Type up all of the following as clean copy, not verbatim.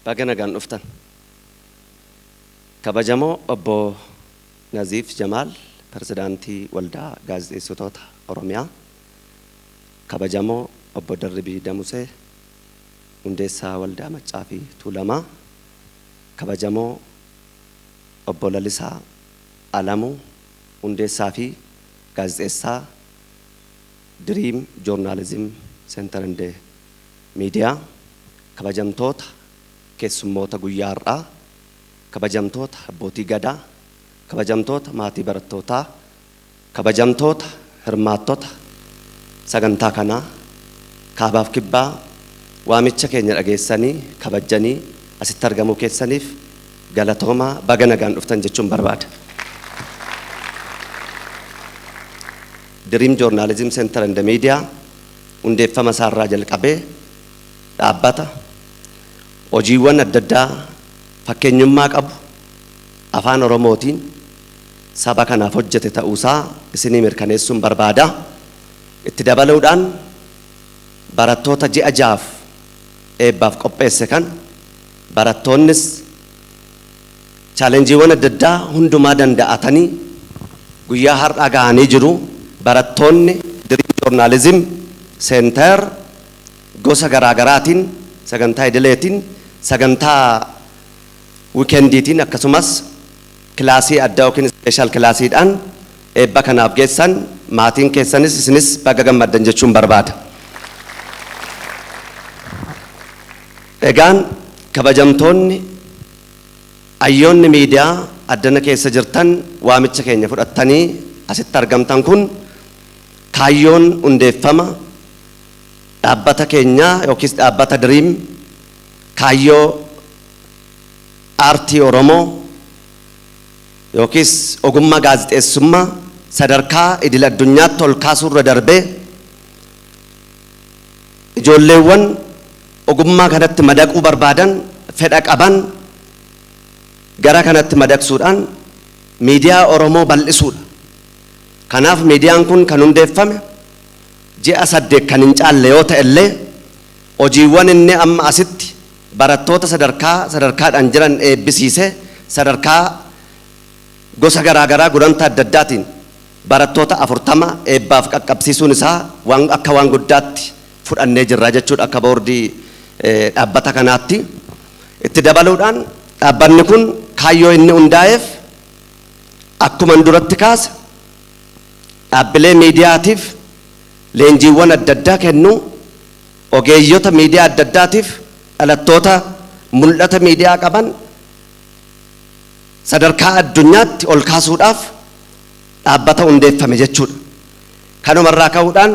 Bagana gan uftan. Kabajamo obbo Nazif Jamal, Presidanti Waldaa Gaazexeessitoota Oromiyaa. Kabajamo obbo Darribii Damusee, Hundeessaa Waldaa Maccaa fi Tuulamaa. Kabajamo obbo Lalisaa Alamuu, Hundeessaa fi Gaazexeessaa Dream Journalism Center and Media. Kabajamtoota keessummoota guyyaa har'aa, kabajamtoota abbootii gadaa, kabajamtoota maatii barattootaa, kabajamtoota hirmaattota sagantaa kanaa kaabaaf kibbaa waamicha keenya dhageessanii kabajanii asitti argamuu keessaniif galatoomaa baga nagaan dhuftan jechuun barbaada. Dream Journalism Center and Media hundeeffama isaarraa jalqabee dhaabbata hojiiwwan adda addaa fakkeenyummaa qabu afaan Oromootiin saba kanaaf hojjete ta'uusaa isinii mirkaneessuun barbaada. Itti dabaluudhaan barattoota ji'a jaaf eebbaaf qopheesse kan barattoonnis chaalenjiiwwan adda addaa hundumaa danda'atanii guyyaa har'aa gahanii jiru. Barattoonni Dream Journalism Center gosa garaagaraatiin sagantaa idileetiin sagantaa weekendiitiin akkasumas kilaasii addaa yookiin special kilaasiidhaan eebba kanaaf geessan maatiin keessanis isinis baga gammaddan jechuun barbaada. Egaan kabajamtoonni ayyoonni miidiyaa addana keessa jirtan waamicha keenya fudhattanii asitti argamtan kun kaayyoon hundeeffama dhaabbata keenya yookiin dhaabbata Dream kaayyoo aartii Oromoo yookiin ogummaa gaazexeessummaa sadarkaa idil addunyaatti ol kaasuurra darbee ijoolleewwan ogummaa kanatti madaquu barbaadan fedha qaban gara kanatti madaqsuudhaan miidiyaa Oromoo bal'isuudha. Kanaaf miidiyaan kun kan hundeeffame ji'a 8 kan hin caalle yoo ta'e illee hojiiwwan inni amma asitti barattoota sadarkaadhaan jiran eebbisiisee sadarkaa gosa garaagaraa gulantaa adda addaatiin barattoota 40 eebbaaf qaqqabsiisuun isaa akka waan guddaatti fudhannee jirra jechuudha akka boordii dhaabbata kanaatti. Itti dabaluudhaan dhaabbanni kun kaayyoo inni hundaa'eef akkuma duratti kaase dhaabbilee miidiyaatiif leenjiiwwan adda addaa kennu ogeeyyota miidiyaa adda addaatiif dhalattoota mul'ata miidiyaa qaban sadarkaa addunyaatti ol kaasuudhaaf dhaabbata hundeeffame jechuudha. Kanumarraa ka'uudhaan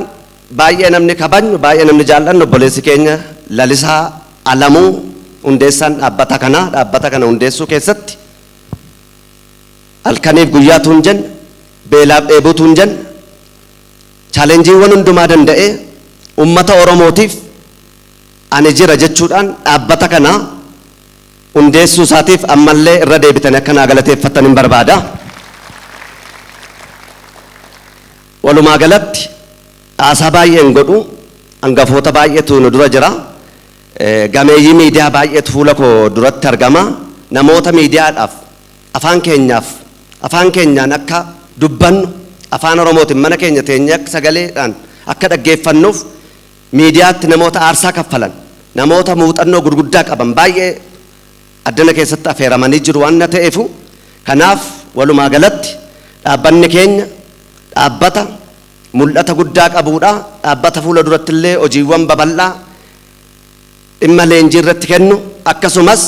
baay'ee namni kabajnu baay'ee namni jaallannu obboleessi keenya Lalisaa Alamuu hundeessaan dhaabbata kana hundeessuu keessatti halkaniif guyyaatu hin jenne beelaaf dheebuutu hin jenne chaalenjiiwwan hundumaa danda'ee ummata Oromootiif ani jira jechuudhaan dhaabbata kana hundeessuu isaatiif ammallee irra deebitanii akka naa galateeffattan hin barbaada. Walumaa galatti haasaa baay'een godhu hangafoota baay'eetu nu dura jira. Gameeyyii miidiyaa baay'eetu fuula koo duratti argama. Namoota miidiyaadhaaf afaan keenyaan akka dubbannu afaan Oromootiin mana keenya teenyee akka sagaleedhaan akka dhaggeeffannuuf miidiyaatti namoota aarsaa kaffalan namoota muuxannoo gurguddaa qaban baay'ee addana keessatti affeeramanii jiru waan ta'eef kanaaf walumaa galatti dhaabbanni keenya dhaabbata mul'ata guddaa qabuudha. Dhaabbata fuula duratti illee hojiiwwan babal'aa dhimma leenjii irratti kennu akkasumas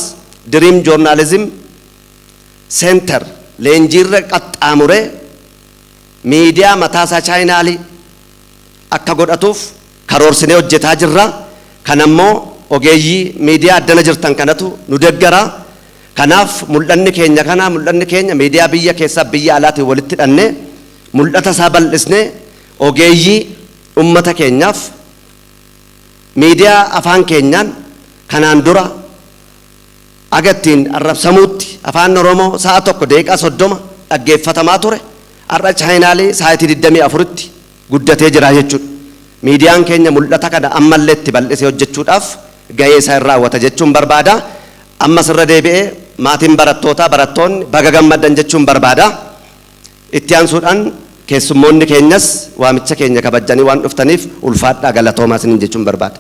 Dream Journalism Center leenjii irra qaxxaamuree miidiyaa mataasaa chaayinaalii akka godhatuuf karoorsinee hojjetaa jirra. Kanammoo ogeeyyii miidiyaa addana jirtan kanatu nu deeggara. Kanaaf mul'anni keenya miidiyaa biyya keessaa biyya alaatiin walitti hidhannee mul'ata isaa bal'isnee ogeeyyii ummata keenyaaf miidiyaa afaan keenyaan kanaan dura agattiin arrabsamuutti afaan Oromoo sa'a tokko daqiiqaa 30 dhaggeeffatamaa ture. Har'a chaayinaalii sa'aatii 24tti guddatee jira jechuudha. Miidiyaan keenya mul'ata kana ammallee itti bal'isee hojjechuudhaaf gahee isaa irraa raawwata jechuun barbaada. ammas irra deebi'ee maatiin barattoonni baga gammaddan jechuun barbaada. Itti aansuudhaan keessummoonni keenyas waamicha keenya kabajanii waan dhuftaniif ulfaadhaa galatoomaa isiniin jechuun barbaada.